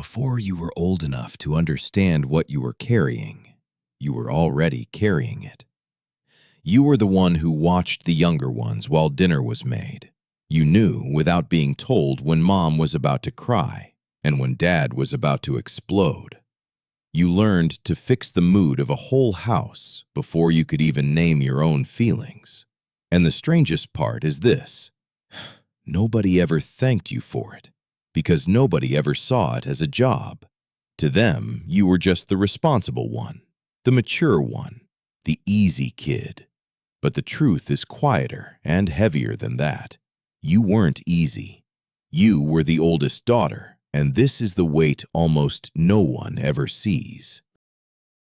Before you were old enough to understand what you were carrying, you were already carrying it. You were the one who watched the younger ones while dinner was made. You knew without being told when mom was about to cry and when dad was about to explode. You learned to fix the mood of a whole house before you could even name your own feelings. And the strangest part is this: nobody ever thanked you for it, because nobody ever saw it as a job. To them, you were just the responsible one, the mature one, the easy kid. But the truth is quieter and heavier than that. You weren't easy. You were the oldest daughter, and this is the weight almost no one ever sees.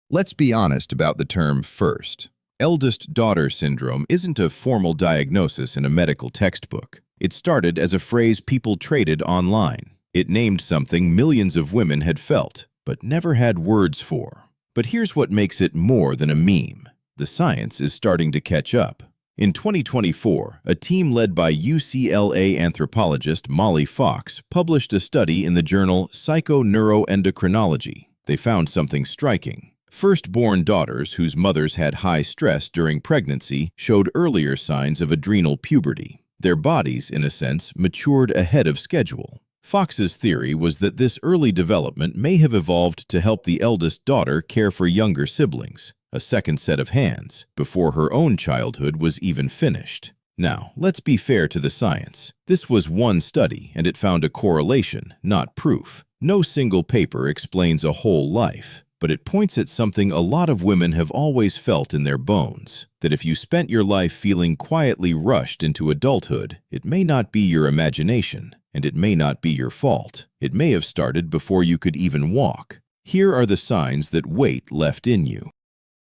Let's be honest about the term first. Eldest daughter syndrome isn't a formal diagnosis in a medical textbook. It started as a phrase people traded online. It named something millions of women had felt, but never had words for. But here's what makes it more than a meme. The science is starting to catch up. In 2024, a team led by UCLA anthropologist Molly Fox published a study in the journal Psychoneuroendocrinology. They found something striking. Firstborn daughters whose mothers had high stress during pregnancy showed earlier signs of adrenal puberty. Their bodies, in a sense, matured ahead of schedule. Fox's theory was that this early development may have evolved to help the eldest daughter care for younger siblings, a second set of hands, before her own childhood was even finished. Now, let's be fair to the science. This was one study, and it found a correlation, not proof. No single paper explains a whole life, but it points at something a lot of women have always felt in their bones, that if you spent your life feeling quietly rushed into adulthood, it may not be your imagination, and it may not be your fault. It may have started before you could even walk. Here are the signs that weight left in you.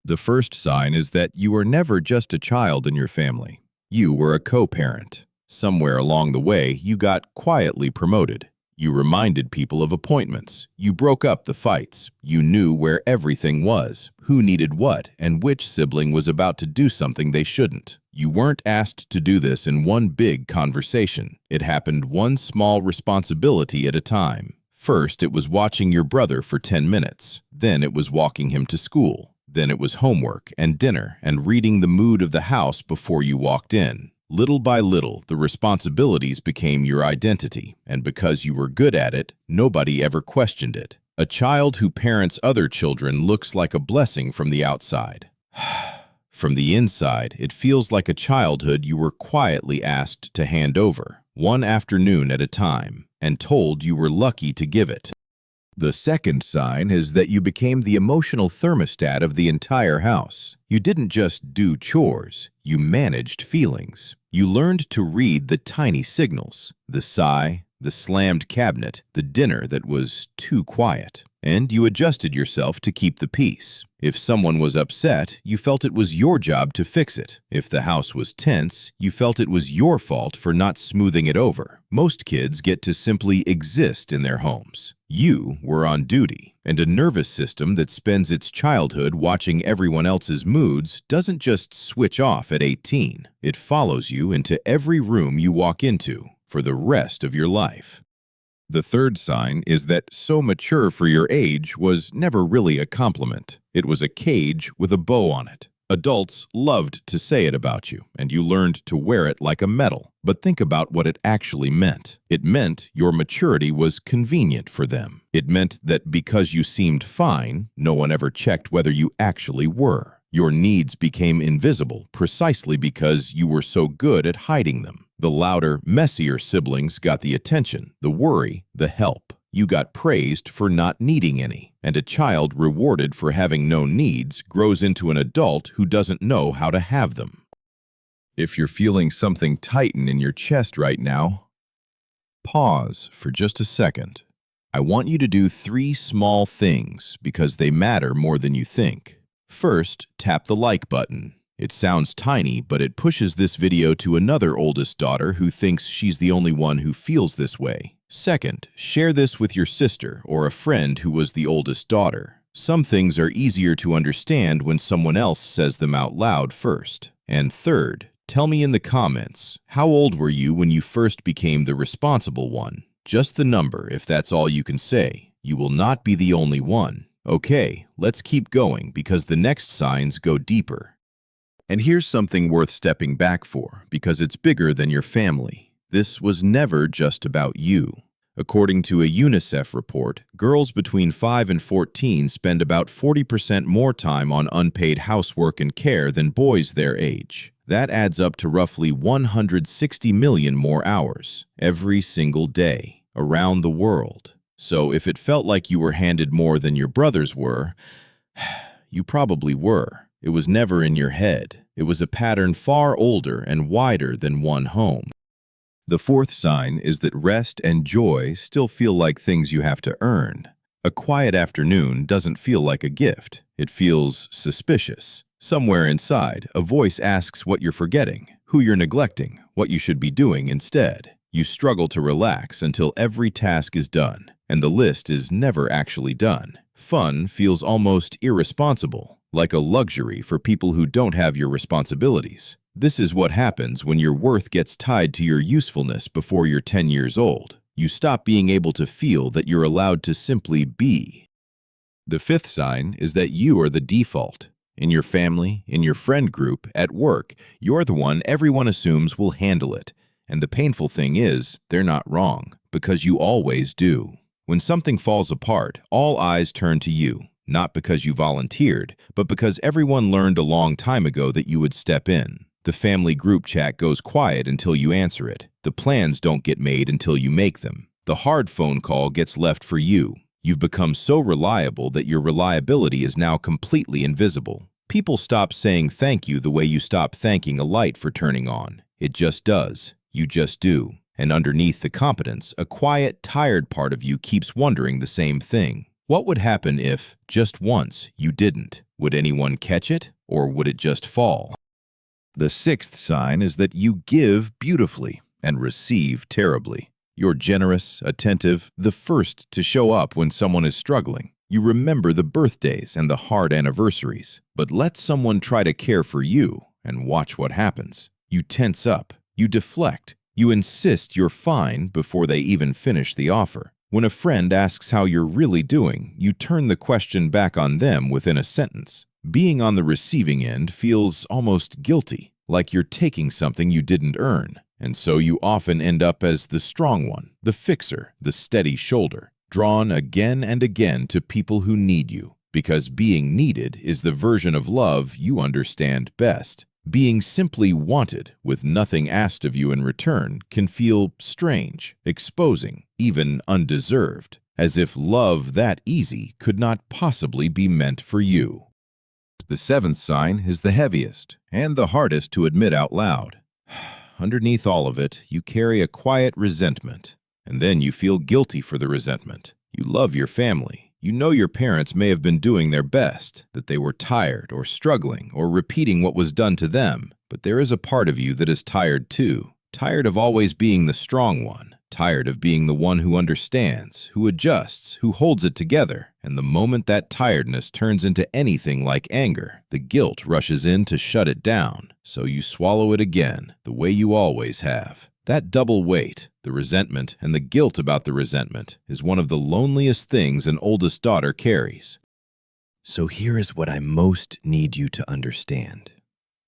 The first sign is that you were never just a child in your family. You were a co-parent. Somewhere along the way, you got quietly promoted. You reminded people of appointments. You broke up the fights. You knew where everything was, who needed what, and which sibling was about to do something they shouldn't. You weren't asked to do this in one big conversation. It happened one small responsibility at a time. First, it was watching your brother for 10 minutes. Then it was walking him to school. Then it was homework and dinner and reading the mood of the house before you walked in. Little by little, the responsibilities became your identity, and because you were good at it, nobody ever questioned it. A child who parents other children looks like a blessing from the outside. From the inside, it feels like a childhood you were quietly asked to hand over, one afternoon at a time, and told you were lucky to give it. The second sign is that you became the emotional thermostat of the entire house. You didn't just do chores, you managed feelings. You learned to read the tiny signals, the sigh, the slammed cabinet, the dinner that was too quiet. And you adjusted yourself to keep the peace. If someone was upset, you felt it was your job to fix it. If the house was tense, you felt it was your fault for not smoothing it over. Most kids get to simply exist in their homes. You were on duty, and a nervous system that spends its childhood watching everyone else's moods doesn't just switch off at 18. It follows you into every room you walk into for the rest of your life. The third sign is that so mature for your age was never really a compliment. It was a cage with a bow on it. Adults loved to say it about you, and you learned to wear it like a medal. But think about what it actually meant. It meant your maturity was convenient for them. It meant that because you seemed fine, no one ever checked whether you actually were. Your needs became invisible precisely because you were so good at hiding them. The louder, messier siblings got the attention, the worry, the help. You got praised for not needing any, and a child rewarded for having no needs grows into an adult who doesn't know how to have them. If you're feeling something tighten in your chest right now, pause for just a second. I want you to do 3 small things because they matter more than you think. First, tap the like button. It sounds tiny, but it pushes this video to another oldest daughter who thinks she's the only one who feels this way. Second, share this with your sister or a friend who was the oldest daughter. Some things are easier to understand when someone else says them out loud first. And third, tell me in the comments, how old were you when you first became the responsible one? Just the number if that's all you can say. You will not be the only one. Okay, let's keep going because the next signs go deeper. And here's something worth stepping back for, because it's bigger than your family. This was never just about you. According to a UNICEF report, girls between 5 and 14 spend about 40% more time on unpaid housework and care than boys their age. That adds up to roughly 160 million more hours every single day around the world. So if it felt like you were handed more than your brothers were, you probably were. It was never in your head. It was a pattern far older and wider than one home. The fourth sign is that rest and joy still feel like things you have to earn. A quiet afternoon doesn't feel like a gift. It feels suspicious. Somewhere inside, a voice asks what you're forgetting, who you're neglecting, what you should be doing instead. You struggle to relax until every task is done, and the list is never actually done. Fun feels almost irresponsible, like a luxury for people who don't have your responsibilities. This is what happens when your worth gets tied to your usefulness before you're 10 years old. You stop being able to feel that you're allowed to simply be. The fifth sign is that you are the default. In your family, in your friend group, at work, you're the one everyone assumes will handle it. And the painful thing is, they're not wrong, because you always do. When something falls apart, all eyes turn to you, not because you volunteered, but because everyone learned a long time ago that you would step in. The family group chat goes quiet until you answer it. The plans don't get made until you make them. The hard phone call gets left for you. You've become so reliable that your reliability is now completely invisible. People stop saying thank you the way you stop thanking a light for turning on. It just does. You just do. And underneath the competence, a quiet, tired part of you keeps wondering the same thing. What would happen if, just once, you didn't? Would anyone catch it, or would it just fall? The sixth sign is that you give beautifully and receive terribly. You're generous, attentive, the first to show up when someone is struggling. You remember the birthdays and the hard anniversaries, but let someone try to care for you and watch what happens. You tense up, you deflect, you insist you're fine before they even finish the offer. When a friend asks how you're really doing, you turn the question back on them within a sentence. Being on the receiving end feels almost guilty, like you're taking something you didn't earn. And so you often end up as the strong one, the fixer, the steady shoulder, drawn again and again to people who need you, because being needed is the version of love you understand best. Being simply wanted, with nothing asked of you in return, can feel strange, exposing, even undeserved, as if love that easy could not possibly be meant for you. The seventh sign is the heaviest and the hardest to admit out loud. Underneath all of it, you carry a quiet resentment, and then you feel guilty for the resentment. You love your family. You know your parents may have been doing their best, that they were tired or struggling or repeating what was done to them, but there is a part of you that is tired too, tired of always being the strong one, tired of being the one who understands, who adjusts, who holds it together, and the moment that tiredness turns into anything like anger, the guilt rushes in to shut it down, so you swallow it again, the way you always have. That double weight, the resentment and the guilt about the resentment, is one of the loneliest things an oldest daughter carries. So here is what I most need you to understand.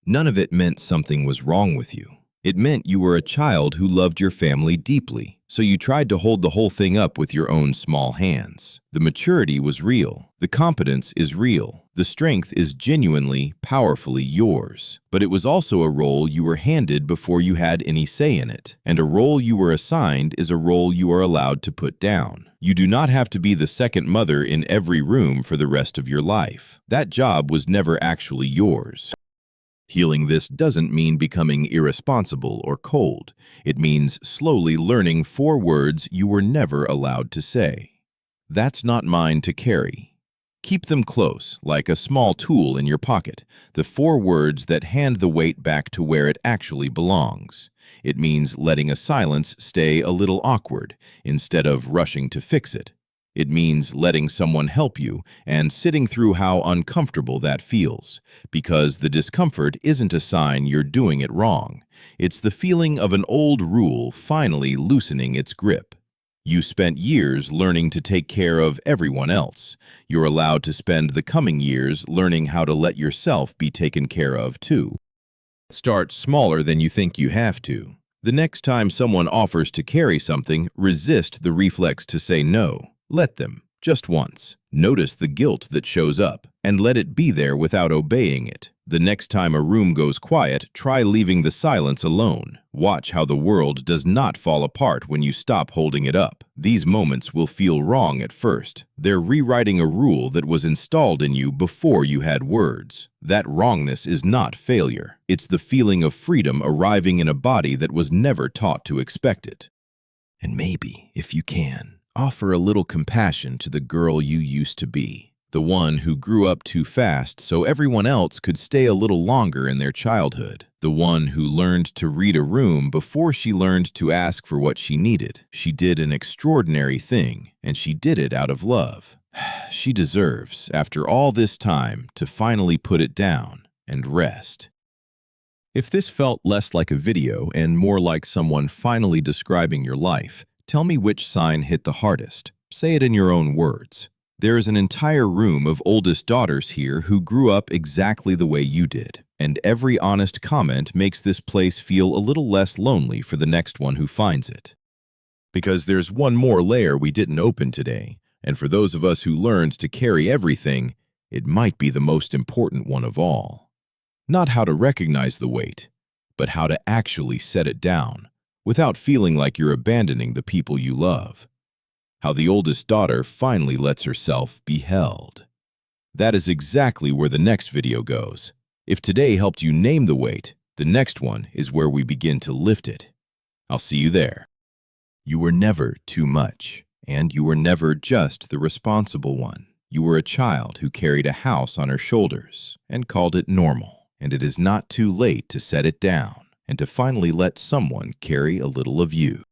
None of it meant something was wrong with you. It meant you were a child who loved your family deeply, so you tried to hold the whole thing up with your own small hands. The maturity was real. The competence is real. The strength is genuinely, powerfully yours. But it was also a role you were handed before you had any say in it. And a role you were assigned is a role you are allowed to put down. You do not have to be the second mother in every room for the rest of your life. That job was never actually yours. Healing this doesn't mean becoming irresponsible or cold. It means slowly learning 4 words you were never allowed to say. That's not mine to carry. Keep them close, like a small tool in your pocket, the 4 words that hand the weight back to where it actually belongs. It means letting a silence stay a little awkward, instead of rushing to fix it. It means letting someone help you and sitting through how uncomfortable that feels, because the discomfort isn't a sign you're doing it wrong. It's the feeling of an old rule finally loosening its grip. You spent years learning to take care of everyone else. You're allowed to spend the coming years learning how to let yourself be taken care of too. Start smaller than you think you have to. The next time someone offers to carry something, resist the reflex to say no. Let them, just once. Notice the guilt that shows up, and let it be there without obeying it. The next time a room goes quiet, try leaving the silence alone. Watch how the world does not fall apart when you stop holding it up. These moments will feel wrong at first. They're rewriting a rule that was installed in you before you had words. That wrongness is not failure. It's the feeling of freedom arriving in a body that was never taught to expect it. And maybe, if you can, offer a little compassion to the girl you used to be. The one who grew up too fast so everyone else could stay a little longer in their childhood. The one who learned to read a room before she learned to ask for what she needed. She did an extraordinary thing, and she did it out of love. She deserves, after all this time, to finally put it down and rest. If this felt less like a video and more like someone finally describing your life, tell me which sign hit the hardest. Say it in your own words. There is an entire room of oldest daughters here who grew up exactly the way you did, and every honest comment makes this place feel a little less lonely for the next one who finds it. Because there's one more layer we didn't open today, and for those of us who learned to carry everything, it might be the most important one of all. Not how to recognize the weight, but how to actually set it down, without feeling like you're abandoning the people you love. How the oldest daughter finally lets herself be held. That is exactly where the next video goes. If today helped you name the weight, the next one is where we begin to lift it. I'll see you there. You were never too much, and you were never just the responsible one. You were a child who carried a house on her shoulders and called it normal, and it is not too late to set it down and to finally let someone carry a little of you.